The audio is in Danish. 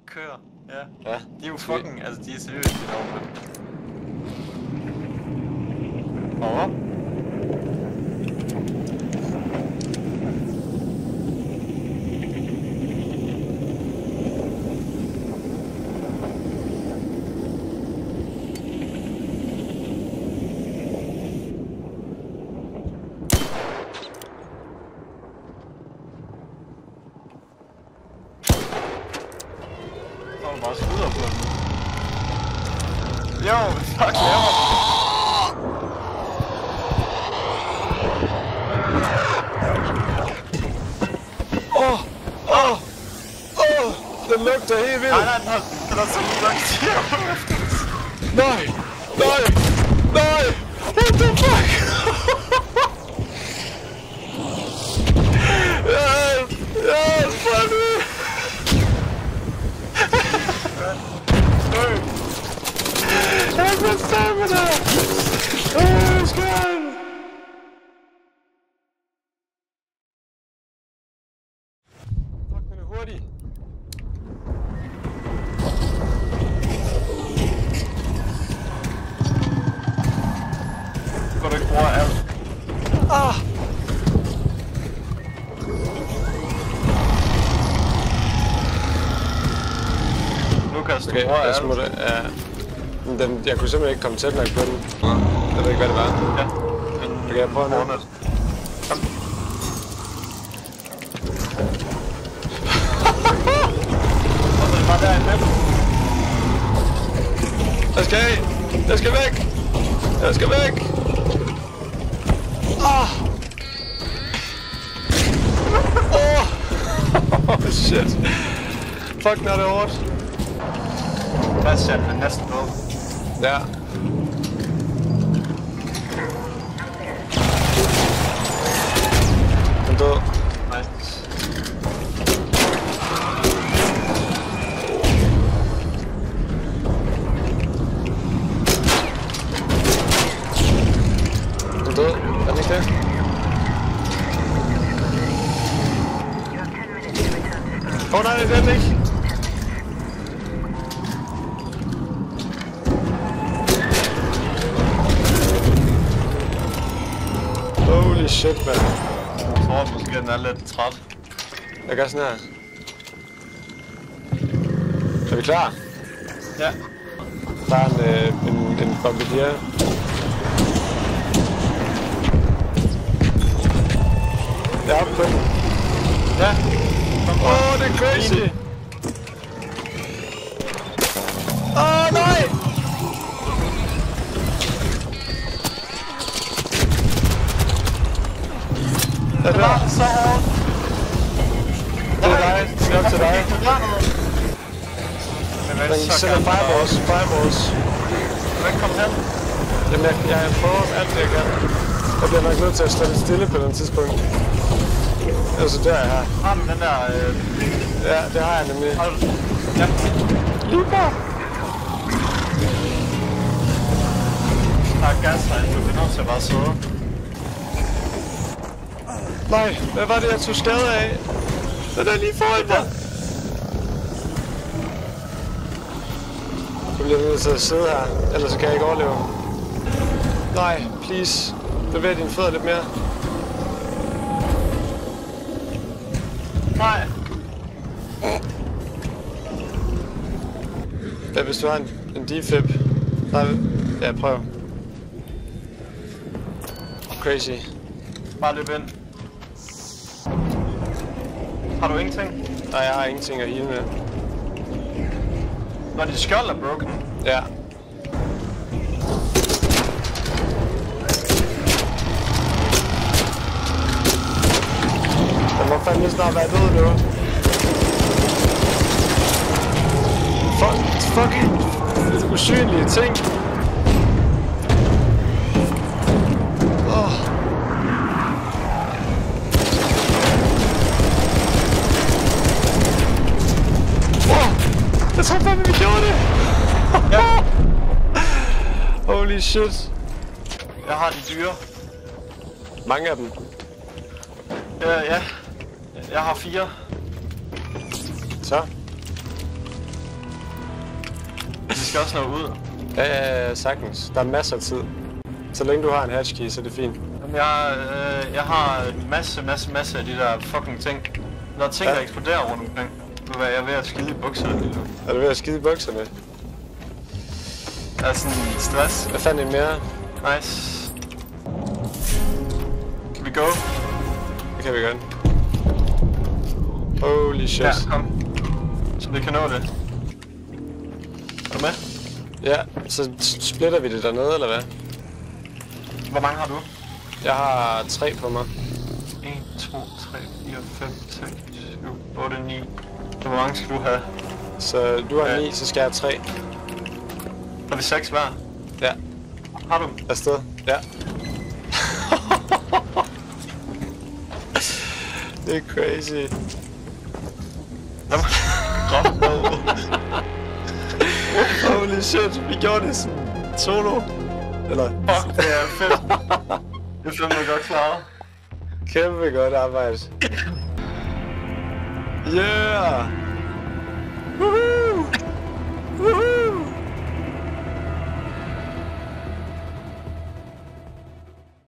Køer. Ja. Ja. De er jo fucking, altså de er seriøst derovre. Hvor? Bare skyder på den. Jo, fuck, laver. Den lugter helt vildt. Nej, den er så langt. Nej. What the fuck? Ja, fuck me. Jeg kan stemme det! Skål! Fuck, den er hurtig. Går du ikke bruge alt? Lukas, du bruger alt. Smutter. Ja. Jeg kunne simpelthen ikke komme tæt nok på den. Jeg ved ikke, hvad det var. Ja. Okay, jeg prøver nu. Kom. Og den var derinde. Jeg skal væk! Shit. Fuck, når det er hårdt. Fastshot er næsten død. Ja. Den død. Nice. Den død. Er den ikke det? Nej, det er den ikke. Holy shit, man. Jeg tror måske, den er lidt træt. Jeg gør sådan her. Er vi klar? Ja. Der er en bombardier. Jeg er oppe på den. Ja. Det er crazy. Nej! Det var så hårdt. Det er dig. Det er op til dig. Den sætter fireballs. Du kan ikke komme hen. Jamen, jeg prøver alt det, jeg kan. Jeg bliver nok nødt til at stå lidt stille på den tidspunkt. Ellers så dør jeg her. Har du den der... Ja, det har jeg nemlig. Har du... Ja. Lige på! Der er gas herinde. Du bliver nødt til at bare sidde. Nej, hvad var det, jeg tog skade af? Den er lige foran mig. Jeg bliver nødt til at sidde her, ellers så kan jeg ikke overleve. Nej, please. Bevæg dine fødder lidt mere. Nej. Ja, hvis du har en defib. Nej, ja, prøv. Crazy. Bare løb ind. Har du ingenting? Nej, jeg har ingenting at heale med. Når dit skjold er broken? Ja. Den må fandme snart være død nu. Fucking usynlige ting. Jeg tror fandme, vi gjorde det! Ja. Holy shit. Jeg har de dyre. Mange af dem. Ja. Jeg har 4. Så. Vi skal også nå ud. Ja, sagtens. Der er masser af tid. Så længe du har en hatchkey, så er det fint. Jamen, jeg har masse af de der fucking ting. Der er ting, der eksploderer rundt omkring. Jeg er ved at skide i bukserne lige nu. Er du ved at skide i bukserne? Jeg er sådan stress. Hvad fanden er mere? Nice. Kan vi gå? Det kan vi godt. Holy shit. Ja, kom. Så vi kan nå det. Er du med? Ja, så splitter vi det dernede, eller hvad? Hvor mange har du? Jeg har 3 på mig. 1, 2, 3, 4, 5, 6, 7, 8, 9. Så hvor mange skal du have? Så du har 9, så skal jeg have 3. Har vi 6 hver? Ja. Har du? Afsted? Ja. Det er crazy. Holy shit, vi gjorde det sådan solo. Eller? Fuck, det er fedt. Det er fandme godt klaret. Kæmpe godt arbejde. Yeah! Woohoo!